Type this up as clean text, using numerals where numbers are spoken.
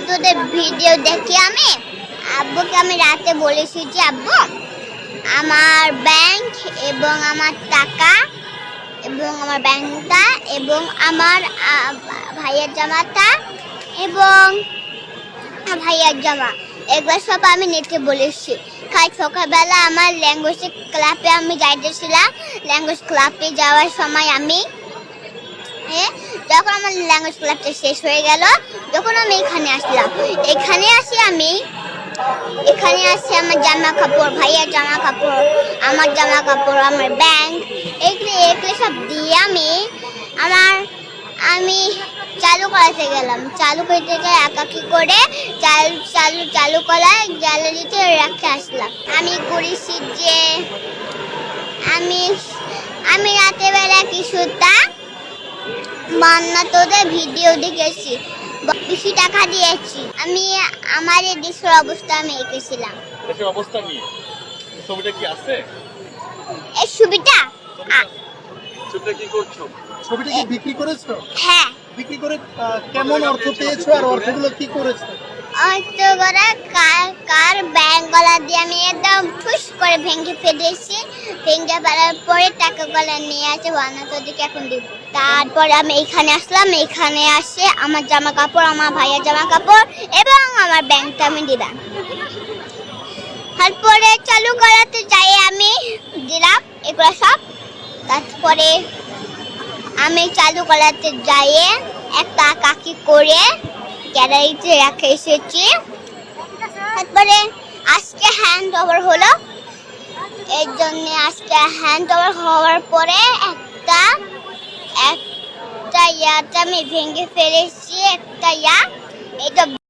তোদের ভিডিও দেখি আমি আব্বুকে আমি রাতে বলেছি যে আব্বু আমার ব্যাংক এবং আমার টাকা এবং আমার ব্যাংকটা এবং আমার ভাইয়ের জামাটা এবং ভাইয়ার জামা এগুলো সব আমি নিতে বলেছি। কাল সকালবেলা আমার ল্যাঙ্গুয়েজ ক্লাবে আমি যাইতেছিলাম। ল্যাঙ্গুয়েজ ক্লাবে যাওয়ার সময় আমি যখন আমার ল্যাঙ্গুয়েজ ক্লাবটা শেষ হয়ে গেল, যখন আমি এখানে আসলাম, এখানে আসি আমার জামা কাপড়, ভাইয়ার জামা কাপড়, আমার জামা কাপড়, আমার ব্যাংক এগুলো সব দিয়ে আমি চালু করাতে গেলাম। চালু করতে যাই একাকি করে চালু করায় গ্যালারিতে রেখে আসলাম। আমি করেছি যে আমি রাতের বেলা কিছুটা মান্না তোদের ভিডিও দেখেছি, বেশি টাকা দিয়েছি। আমি আমার এই দেশের অবস্থা আমি এঁকেছিলাম। দেশের অবস্থা নিয়ে ছবিটা কি আছে? এই ছবিটা কি করছো? ছবিটা কি বিক্রি করেছো? হ্যাঁ। বিক্রি করে কেমন অর্থ পেয়েছো আর অর্থগুলো কি করেছো? অর্থ করে কার ব্যাংকগুলো দিয়ে আমি একদম ঠুস করে ভেঙে ফেলেছি। ভেঙে ফেলার পরে টাকাগুলো নিয়ে আসে বানা তোদেরকে এখন দিব। তারপরে আমি এখানে আসলাম। এখানে আসে আমার জামা কাপড়, আমার ভাইয়ের জামা কাপড় এবং আমার ব্যাংকটা আমি দিলাম। তারপরে চালু করাতে যাই আমি দিলাম এগুলো সব। তারপরে আমি চালু করাতে যাই একটা কাকি করে গ্যালারিতে রেখে এসেছি। তারপরে আজকে হ্যান্ড ওভার হলো। এর জন্য আজকে হ্যান্ড ওভার হওয়ার পরে একটা ইয়াটা আমি ভেঙে ফেলেছি। একটা এটা